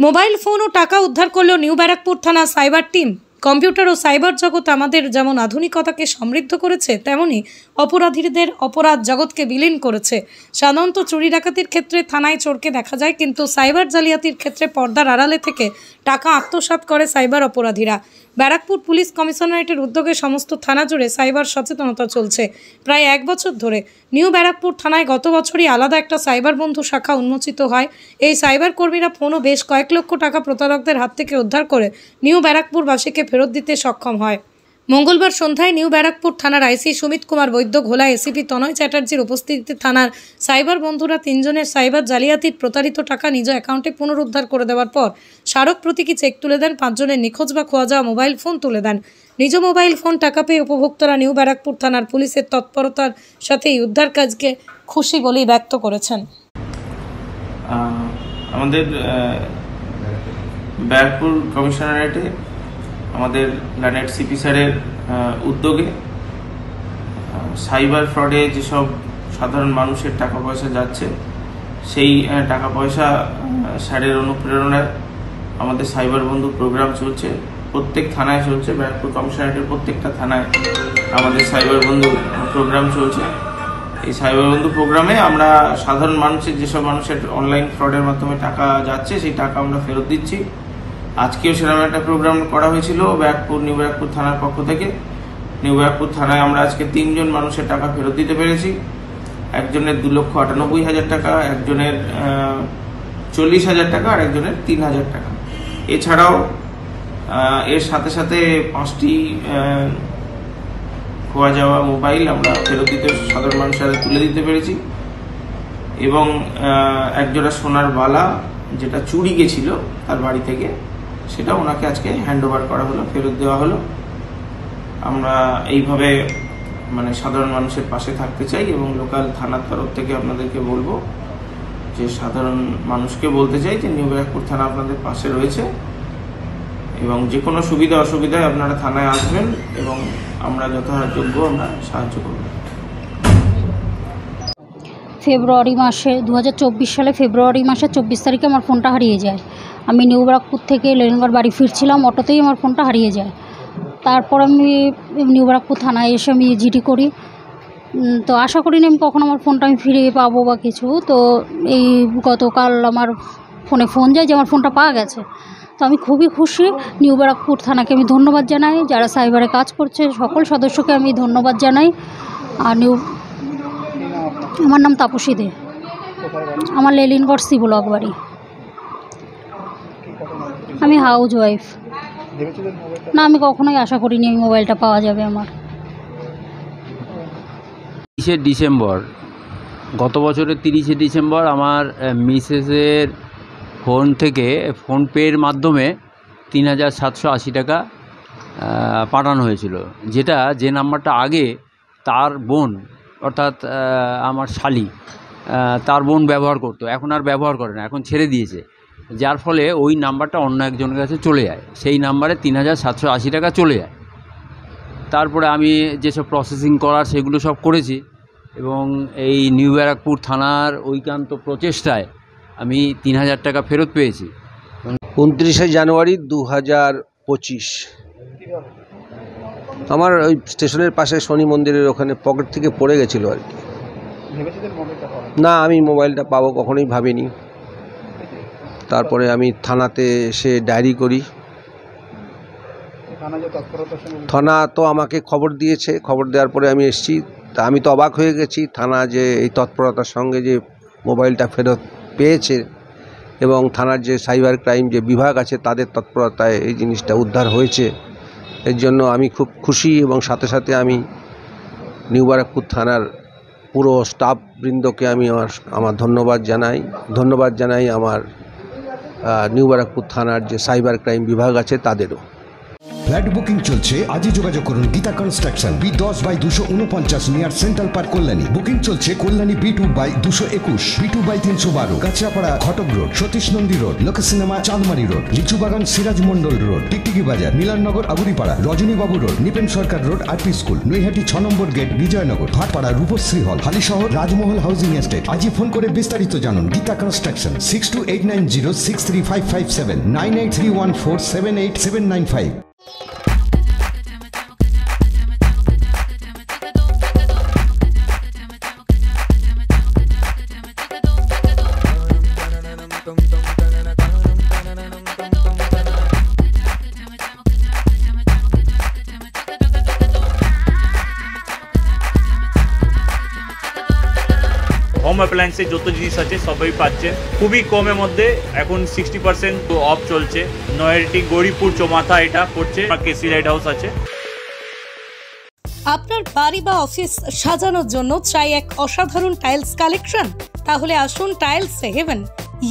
Mobile phone ও টাকা উদ্ধার করল নিউ ব্যারাকপুর থানা সাইবার টিম। কম্পিউটার ও সাইবার জগৎ আমাদের যেমন আধুনিকতাকে সমৃদ্ধ করেছে, তেমনি অপরাধীদের অপরাধ জগৎকে বিলীন করেছে। সাধারণত চুরি ডাকাতির ক্ষেত্রে থানায় চোরকে দেখা যায়, কিন্তু সাইবার জালিয়াতির ক্ষেত্রে পর্দার আড়ালে থেকে টাকা আত্মসাৎ করে সাইবার অপরাধীরা। ব্যারাকপুর পুলিশ কমিশনারেটের উদ্যোগে সমস্ত থানা জুড়ে সাইবার সচেতনতা চলছে। প্রায় 1 বছর ধরে নিউ ব্যারাকপুর থানায় গত বছরই আলাদা একটা সাইবার বন্ধু শাখা উন্মোচিত হয়। এই সাইবার কর্মীরা ফোন ও বেশ কয়েক লক্ষ টাকা প্রতারকদের হাত থেকে উদ্ধার করে নিউ ব্যারাকপুরবাসীকে ফেরত দিতে সক্ষম হয়। মঙ্গলবার সন্ধ্যায় নিউ ব্যারাকপুর থানার আইসি সুমিত কুমার বৈদ্য ঘোলা, এসিপি তনয় চ্যাটার্জির উপস্থিতিতে থানার সাইবার বন্ধুরা 3 জনের সাইবার জালিয়াতির প্রতারিত টাকা নিজ অ্যাকাউন্টে পুনরুদ্ধার করে দেওয়ার পর স্মারক প্রতীকী চেক তুলে দেন। 5 জনের নিখোঁজ বা খোয়া যাওয়া মোবাইল ফোন তুলে দেন। নিজ মোবাইল ফোন টাকা পেয়ে উপভোক্তারা নিউ ব্যারাকপুর থানার পুলিশের তৎপরতার সাথেই উদ্ধার কাজকে খুশি বলেই ব্যক্ত করেছেন। আমাদের ব্যারাকপুর কমিশনারেটে আমাদের লানেট সিপি স্যারের উদ্যোগে সাইবার ফ্রডে যেসব সাধারণ মানুষের টাকা পয়সা যাচ্ছে, সেই টাকা পয়সা স্যারের অনুপ্রেরণায় আমাদের সাইবার বন্ধু প্রোগ্রাম চলছে। প্রত্যেক থানায় চলছে, ব্যারাকপুর কমিশনারেটের প্রত্যেকটা থানায় আমাদের সাইবার বন্ধু প্রোগ্রাম চলছে। এই সাইবার বন্ধু প্রোগ্রামে আমরা সাধারণ মানুষের যেসব মানুষের অনলাইন ফ্রডের মাধ্যমে টাকা যাচ্ছে, সেই টাকা আমরা ফেরত দিচ্ছি। আজকেও সেরকম একটা প্রোগ্রাম করা হয়েছিল নিউ ব্যারাকপুর থানার পক্ষ থেকে। নিউ ব্যারাকপুর থানায় আমরা আজকে 3 জন মানুষের টাকা ফেরত দিতে পেরেছি। একজনের 2,98,000 টাকা, একজনের 40,000 টাকা, আর একজনের 3,000 টাকা। এছাড়াও এর সাথে সাথে 5টি খোয়া যাওয়া মোবাইল আমরা ফেরত দিতে সাধারণ মানুষের তুলে দিতে পেরেছি, এবং একজোড়া সোনার বালা যেটা চুরি গেছিল তার বাড়ি থেকে, সেটা ওনাকে আজকে হ্যান্ড ওভার করা হলো, ফেরত দেওয়া হলো। আমরা এইভাবে সাধারণ মানুষের পাশে থাকতে চাই, এবং লোকাল থানার তরফ থেকে আপনাদেরকে বলবো যে সাধারণ মানুষকে বলতে চাই যে নিউ ব্যারাকপুর থানা আপনাদের পাশে রয়েছে, এবং যে কোনো সুবিধা অসুবিধায় আপনারা থানায় আসবেন, এবং আমরা যথাযোগ্য আমরা সাহায্য করব। ফেব্রুয়ারি মাসে 2024 সালে ফেব্রুয়ারি মাসের 24 তারিখে আমার ফোনটা হারিয়ে যায়। আমি নিউ ব্যারাকপুর থেকে লেনিনগড় বাড়ি ফিরছিলাম, অটোতেই আমার ফোনটা হারিয়ে যায়। তারপর আমি নিউ ব্যারাকপুর থানায় এসে আমি জিডি করি। তো আশা করিনি আমি কখন আমার ফোনটা আমি ফিরে পাবো বা কিছু। তো এই গতকাল আমার ফোনে ফোন যায় যে আমার ফোনটা পাওয়া গেছে। তো আমি খুবই খুশি। নিউ ব্যারাকপুর থানাকে আমি ধন্যবাদ জানাই, যারা সাইবারে কাজ করছে সকল সদস্যকে আমি ধন্যবাদ জানাই। আর আমার নাম তাপসী দে, আমার লেনিনগড় সি ব্লক বাড়ি। আমি হাউস ওয়াইফ। না, আমি কখনোই আশা করিনি এই মোবাইলটা পাওয়া যাবে আমার। 30শে ডিসেম্বর, গত বছরের 30শে ডিসেম্বর আমার মিসেসের ফোন থেকে ফোনপের মাধ্যমে 3,780 টাকা পাঠানো হয়েছিল, যে নাম্বারটা আগে তার বোন, অর্থাৎ আমার শালি, তার বোন ব্যবহার করতো, এখন আর ব্যবহার করে না, এখন ছেড়ে দিয়েছে। যার ফলে ওই নাম্বারটা অন্য একজনের কাছে চলে যায়, সেই নাম্বারে 3,780 টাকা চলে যায়। তারপরে আমি যেসব প্রসেসিং করার সেগুলো সব করেছি, এবং এই নিউ ব্যারাকপুর থানার ঐকান্ত প্রচেষ্টায় আমি 3,000 টাকা ফেরত পেয়েছি। 29শে জানুয়ারি 2025 আমার ওই স্টেশনের পাশে শনি মন্দিরের ওখানে পকেট থেকে পড়ে গেছিলো আর কি। না, আমি মোবাইলটা পাবো কখনোই ভাবিনি। তারপরে আমি থানাতে এসে ডায়েরি করি। থানা তো আমাকে খবর দিয়েছে, খবর দেওয়ার পরে আমি এসেছি। তা আমি তো অবাক হয়ে গেছি, থানা যে এই তৎপরতার সঙ্গে যে মোবাইলটা ফেরত পেয়েছে, এবং থানার যে সাইবার ক্রাইম যে বিভাগ আছে তাদের তৎপরতায় এই জিনিসটা উদ্ধার হয়েছে। এর জন্য আমি খুব খুশি, এবং সাথে সাথে আমি নিউ ব্যারাকপুর থানার পুরো স্টাফ বৃন্দকে আমি আমার ধন্যবাদ জানাই আমার নিউ ব্যারাকপুর থানার যে সাইবার ক্রাইম বিভাগ আছে তাদেরও। ফ্ল্যাট বুকিং চলছে, আজই যোগাযোগ করুন Gita construction, B10/249 near central park, Kalyani. Booking চলছে কল্যাণী B2/221, B2/312, কাঁচরাপাড়া ঘটক রোড, সতীশ নন্দী রোড, লোক সিনেমা চাঁদমারি রোড, লিচুবাগান সিরাজ মন্ডল রোড, টিকটিকি বাজার, মিলননগর আবুরিপাড়া, রজনীবাবু রোড, নিপেন সরকার রোড, RP স্কুল, নৈহাটি 6 নম্বর গেট, বিজয়নগর, ভাটপাড়া রূপশ্রী হল, হালিশহর রাজমহল হাউজিং এস্টেট। আজই ফোন করে বিস্তারিত জানুন। গীতা কনস্ট্রাকশন 6289063557, 9831478795। হোম অ্যাপ্লায়েন্সে যত জিনিস আছে সবই পাচ্ছেন খুবই কমের মধ্যে। এখন 60% অফ চলছে। নয়ারটি গৌরীপুর চৌমাথা এটা পড়ছে, কেসি লাইট হাউস আছে। আপনার বাড়ি বা অফিস সাজানোর জন্য চাই এক অসাধারণ টাইলস কালেকশন? তাহলে আসুন tiles haven,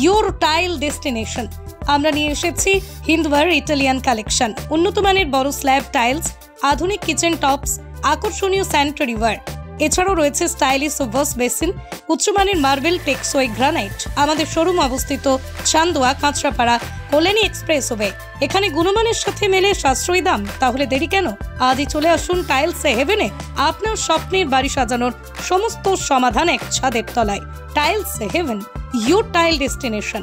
your tile destination. আমরা নিয়ে এসেছি হিন্দওয়ার ইটালিয়ান কালেকশন, উন্নত মানের বড় স্ল্যাব টাইলস, আধুনিক কিচেন টপস, আকর্ষণীয় স্যানিটারি ওয়্যার। এছাড়াও রয়েছে স্টাইলিশ ওয়াশ বেসিন, উচ্চমানের মার্বেল, টেকসই গ্রানাইট। আমাদের শোরুম অবস্থিত চান্দোয়া, কাঁচরাপাড়া, কল্যাণী এক্সপ্রেসওয়ে। এখানে গুণমানের সাথে মেলে সাশ্রয়ী দাম। তাহলে দেরি কেন? আজই চলে আসুন টাইলস হেভেনে। আপনার স্বপ্নের বাড়ি সাজানোর সমস্ত সমাধান এক ছাদের তলায়। Tiles haven, your tile destination.